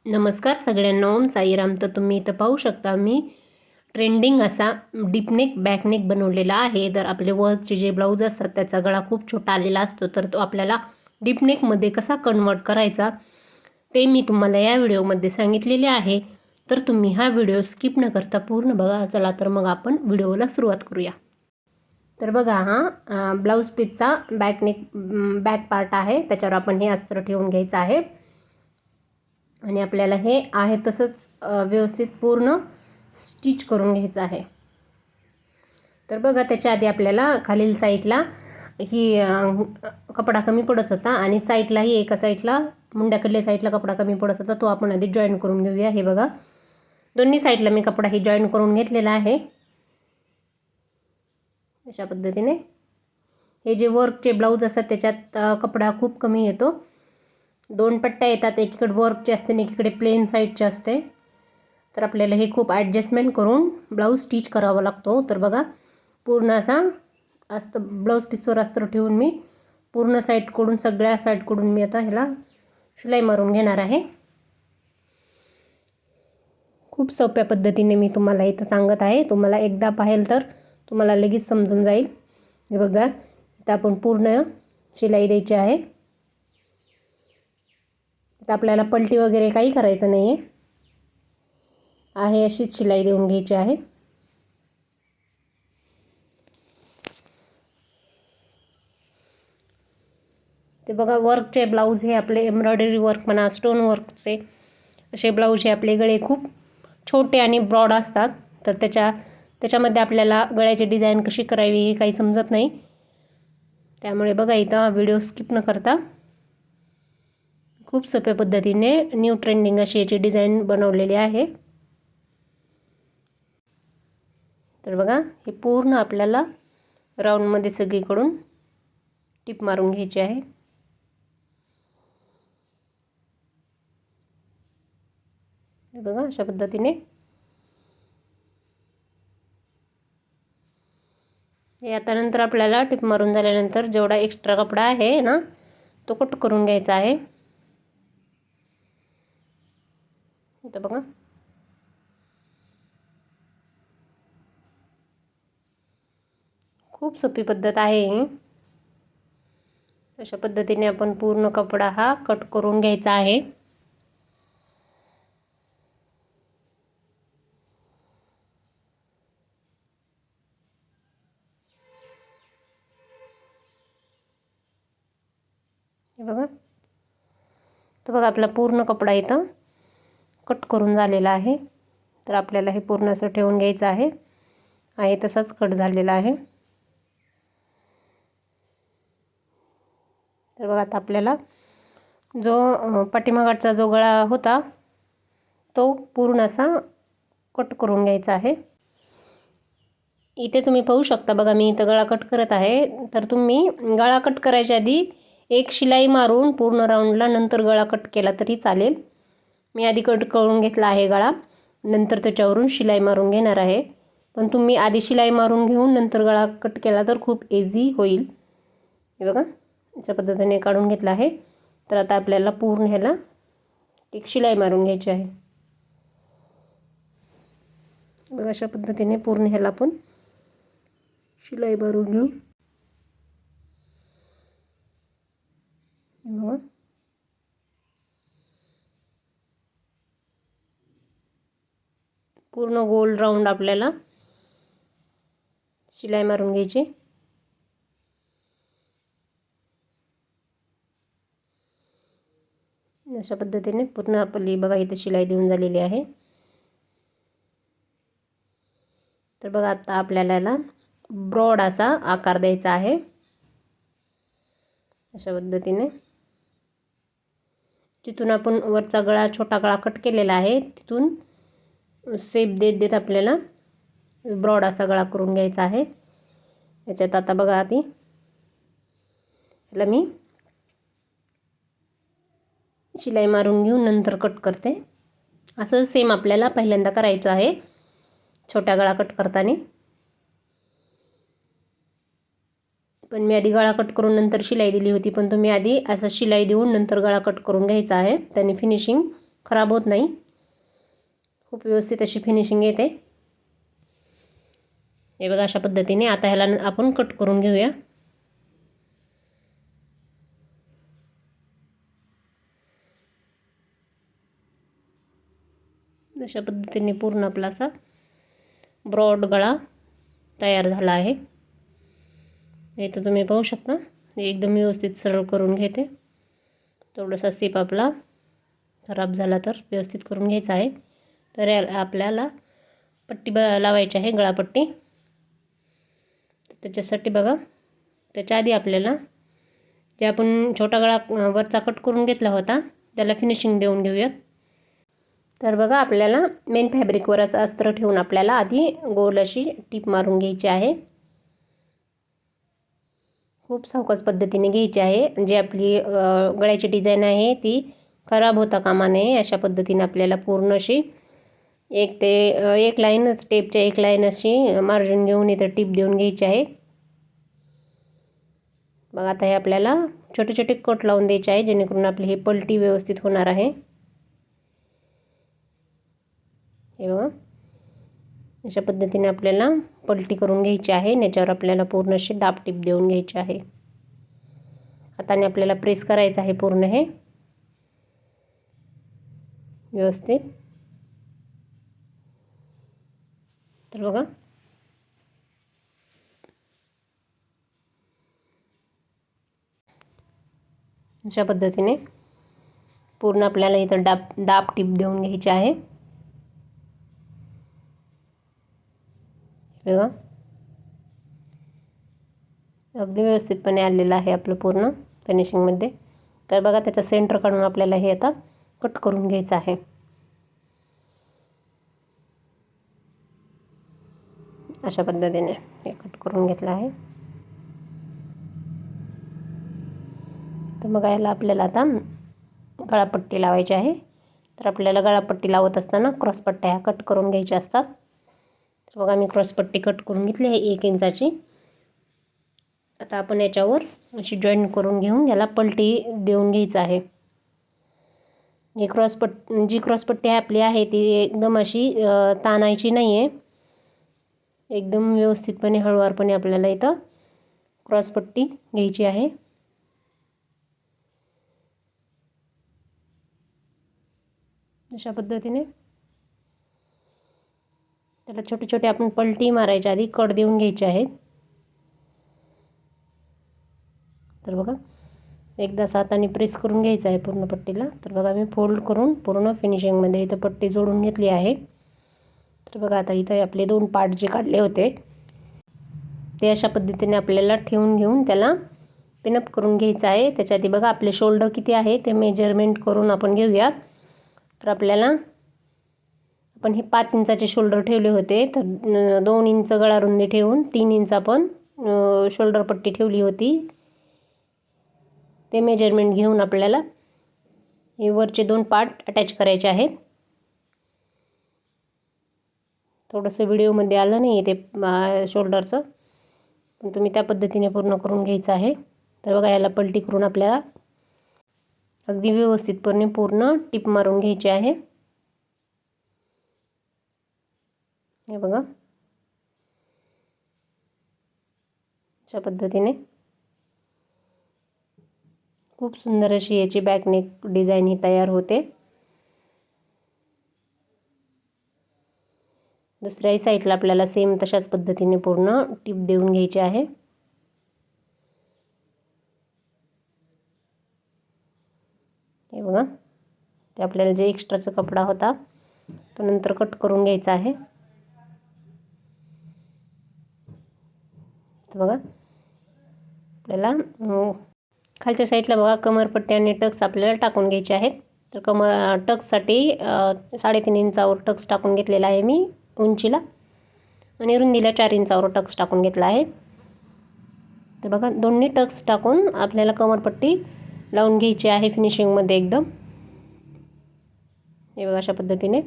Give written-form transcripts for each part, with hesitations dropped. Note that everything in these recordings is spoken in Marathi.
नमस्कार सगळ्यांना, ओम साईराम. तर तुम्ही इथं पाहू शकता मी ट्रेंडिंग असा डीपनेक बॅकनेक बनवलेला आहे. तर आपले वर्कचे जे ब्लाऊज असतात त्याचा गळा खूप छोटा आलेला असतो, तर तो आपल्याला डीपनेकमध्ये कसा कन्वर्ट करायचा ते मी तुम्हाला या व्हिडिओमध्ये सांगितलेले आहे. तर तुम्ही हा व्हिडिओ स्किप न करता पूर्ण बघा. चला तर मग आपण व्हिडिओला सुरुवात करूया. तर बघा, हा ब्लाऊज पीसचा बॅकनेक बॅक पार्ट आहे. त्याच्यावर आपण हे अस्तर ठेवून घ्यायचं आहे आणि आपल्याला हे आहे तसंच व्यवस्थित पूर्ण स्टिच करून घ्यायचं आहे. तर बघा, त्याच्या आधी आपल्याला खालील साईडला ही कपडा कमी पडत होता आणि साईडलाही एका साईडला मुंड्याकडल्या साईडला कपडा कमी पडत होता, तो आपण आधी जॉईन करून घेऊया. हे बघा, दोन्ही साईडला मी कपडा ही जॉईन करून घेतलेला आहे. अशा पद्धतीने हे जे वर्कचे ब्लाऊज असतात त्याच्यात कपडा खूप कमी येतो. 2 पट्ट्या येतात, एकीकडे वर्कचे असते आणि एकीकडे प्लेन साईडचे असते. तर आपल्याला हे खूप ॲडजस्टमेंट करून ब्लाऊज स्टिच करावा लागतो. तर बघा, पूर्ण असा ब्लाऊज पीसवर अस्तर ठेवून मी पूर्ण साईडकडून सगळ्या साईडकडून मी आता ह्याला शिलाई मारून घेणार आहे. खूप सोप्या पद्धतीने मी तुम्हाला इथं सांगत आहे. तुम्हाला एकदा पाहिलं तर तुम्हाला लगेच समजून जाईल. हे बघा, इथं आपण पूर्ण शिलाई द्यायची आहे. तर आपल्याला पलटी वगैरे काही करायचं नाही आहे, अशीच शिलाई देऊन घ्यायची आहे. ते बघा, वर्कचे ब्लाऊज हे आपले एम्ब्रॉयडरी वर्क म्हणा, स्टोन वर्कचे असे ब्लाऊज हे आपले गळे खूप छोटे आणि ब्रॉड असतात. तर त्याच्यामध्ये आपल्याला गळ्याची डिझाईन कशी करावी हे काही समजत नाही. त्यामुळे बघा, इथं व्हिडिओ स्किप न करता खूप सोप्या पद्धतीने न्यू ट्रेंडिंग अशी याची डिझाईन बनवलेली आहे. तर बघा, हे पूर्ण आपल्याला राऊंडमध्ये सगळीकडून टिप मारून घ्यायची आहे. बघा, अशा पद्धतीने हे आता नंतर आपल्याला टिप मारून झाल्यानंतर जेवढा एक्स्ट्रा कपडा आहे ना, तो कट करून घ्यायचा आहे. इथं बघा, खूप सोपी पद्धत आहे. अशा पद्धतीने आपण पूर्ण कपडा हा कट करून घ्यायचा आहे. हे बघा, तर बघा, आपला पूर्ण कपडा इथं कट करून झालेला आहे. तर आपल्याला हे पूर्ण असं ठेवून घ्यायचं आहे तसाच कट झालेला आहे. तर बघा, आता आपल्याला जो पाठीमागचा जो गळा होता तो पूर्ण असा कट करून घ्यायचा आहे. इथे तुम्ही पाहू शकता, बघा, मी इथं गळा कट करत आहे. तर तुम्ही गळा कट करायच्या आधी एक शिलाई मारून पूर्ण राऊंडला नंतर गळा कट केला तरी चालेल. मी आधी कट करून घेतला आहे गळा, नंतर त्याच्यावरून शिलाई मारून घेणार आहे. पण तुम्ही आधी शिलाई मारून घेऊन नंतर गळा कट केला तर खूप इझी होईल. हे बघा, अशा पद्धतीने काढून घेतला आहे. तर आता आपल्याला पूर्ण ह्याला एक शिलाई मारून घ्यायची आहे. बघा, अशा पद्धतीने पूर्ण ह्याला आपण शिलाई मारून घेऊ. बघा, पूर्ण गोल राऊंड आपल्याला शिलाई मारून घ्यायची. अशा पद्धतीने पूर्ण आपली बघा इथे शिलाई देऊन झालेली आहे. तर बघा, आता आपल्याला याला ब्रॉड असा आकार द्यायचा आहे. अशा पद्धतीने जिथून आपण वरचा गळा छोटा गळा कट केलेला आहे तिथून शेप देत देत आपल्याला ब्रॉड असा गळा करून घ्यायचा आहे. याच्यात आता बघा, आधी याला मी शिलाई मारून घेऊन नंतर कट करते. असं सेम आपल्याला पहिल्यांदा करायचं आहे छोटा गळा कट करताना. पण मी आधी गळा कट करून नंतर शिलाई दिली होती, पण तुम्ही आधी असं शिलाई देऊन नंतर गळा कट करून घ्यायचा आहे. त्याने फिनिशिंग खराब होत नाही, खूप व्यवस्थित अशी फिनिशिंग येते. हे बघा अशा पद्धतीने. आता ह्याला आपण कट करून घेऊया. अशा पद्धतीने पूर्ण आपला असा ब्रॉड गळा तयार झाला आहे. इथं तुम्ही पाहू शकता, एकदम व्यवस्थित सरळ करून घेते. थोडासा सीप आपला खराब झाला तर व्यवस्थित करून घ्यायचा आहे. तर आपल्याला पट्टी लावायची आहे, गळापट्टी. त्याच्यासाठी बघा, त्याच्या आधी आपल्याला जे आपण छोटा गळा वरचा कट करून घेतला होता त्याला फिनिशिंग देऊन घेऊयात. तर बघा, आपल्याला मेन फॅब्रिकवर असं अस्त्र ठेवून आपल्याला आधी गोल अशी टीप मारून घ्यायची आहे. खूप सावकाश पद्धतीने घ्यायची आहे. जी आपली गळ्याची डिझाईन आहे ती खराब होता कामा नये, अशा पद्धतीने आपल्याला पूर्ण अशी एक लाईनच, टेपच्या एक लाईन अशी मार्जिन घेऊन इथं टीप देऊन घ्यायची आहे. बघा, आता हे आपल्याला छोटे छोटे कट लावून द्यायचे आहे, जेणेकरून आपली ही पलटी व्यवस्थित होणार आहे. हे बघा, अशा पद्धतीने आपल्याला पलटी करून घ्यायची आहे. याच्यावर आपल्याला पूर्ण अशी दाब टीप देऊन घ्यायची आहे. हाताने आपल्याला प्रेस करायचं आहे पूर्ण हे व्यवस्थित. तर बघा, अशा पद्धतीने पूर्ण आपल्याला इथं दाब टीप देऊन घ्यायची आहे. बघा, अगदी व्यवस्थितपणे आलेलं आहे आपलं पूर्ण फिनिशिंगमध्ये. तर बघा, त्याचा सेंटर काढून आपल्याला हे आता कट करून घ्यायचं आहे. अशा पद्धतीने हे कट करून घेतलं आहे. तर मग याला आपल्याला आता गळापट्टी लावायची आहे. तर आपल्याला गळापट्टी लावत असताना क्रॉसपट्ट्या कट करून घ्यायच्या असतात. तर बघा, मी क्रॉसपट्टी कट करून घेतली आहे 1 इंचाची. आता आपण याच्यावर अशी जॉईन करून घेऊन याला पलटी देऊन घ्यायचं आहे. जी क्रॉसपट्टी आपली आहे ती एकदम अशी ताणायची नाही आहे. एकदम व्यवस्थितपणे हळूवारपणे आपल्याला इथं क्रॉसपट्टी घ्यायची आहे. अशा पद्धतीने त्याला छोटे छोटे आपण पलटी मारायच्या आधी कट देऊन घ्यायचे आहेत. तर बघा, एकदा हाताने प्रेस करून घ्यायचं आहे पूर्ण पट्टीला. तर बघा, मी फोल्ड करून पूर्ण फिनिशिंगमध्ये इथं पट्टी जोडून घेतली आहे. तर बघा, आता इथं आपले 2 पार्ट जे काढले होते ते अशा पद्धतीने आपल्याला ठेवून घेऊन त्याला पिनअप करून घ्यायचं आहे. त्याच्या आधी बघा, आपले शोल्डर किती आहे ते मेजरमेंट करून आपण घेऊया. तर आपल्याला आपण हे 5 इंचाचे शोल्डर ठेवले होते, तर 2 इंच गळा रुंदी ठेवून 3 इंच आपण शोल्डर पट्टी ठेवली होती. ते मेजरमेंट घेऊन आपल्याला हे वरचे 2 पार्ट अटॅच करायचे आहेत. थोडंसं व्हिडिओमध्ये आलं नाही ते शोल्डरचं, पण तुम्ही त्या पद्धतीने पूर्ण करून घ्यायचं आहे. तर बघा, याला पलटी करून आपल्याला अगदी व्यवस्थितपणे पूर्ण टिप मारून घ्यायची आहे. हे बघा, अशा पद्धतीने खूप सुंदर अशी याची बॅकनेक डिझाईन ही तयार होते. दुसऱ्याही साईडला आपल्याला सेम तशाच पद्धतीने पूर्ण टिप देऊन घ्यायची आहे. हे बघा, ते आपल्याला जे एक्स्ट्राचा कपडा होता तो नंतर कट करून घ्यायचा आहे. तर बघा, आपल्याला खालच्या साईडला बघा कमरपट्टी आणि टक्स आपल्याला टाकून घ्यायचे आहेत. तर टक्ससाठी 3.5 इंचावर टक्स टाकून घेतलेला आहे मी उंचीला, आणि रुंदीला 4 इंचावर टक्स टाकून घेतला आहे. तर बघा, दोन्ही टक्स टाकून आपल्याला कमरपट्टी लावून घ्यायची आहे फिनिशिंगमध्ये एकदम. हे बघा, अशा पद्धतीने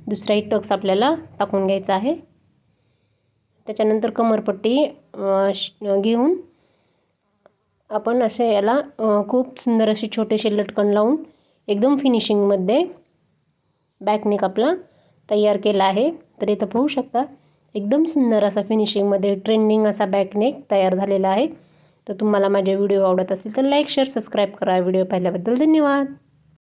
दुसराही टक्स आपल्याला टाकून घ्यायचा आहे. त्याच्यानंतर कमरपट्टी घेऊन आपण असे याला खूप सुंदर असे छोटेसे लटकन लावून एकदम फिनिशिंगमध्ये बॅकनेक आपला तयार केला आहे. तर इथं पाहू शकता एकदम सुंदर असा फिनिशिंगमध्ये ट्रेंडिंग असा बॅकनेक तयार झालेला आहे. तर तुम्हाला माझे व्हिडिओ आवडत असेल तर लाईक शेअर सबस्क्राईब करा. व्हिडिओ पाहिल्याबद्दल धन्यवाद.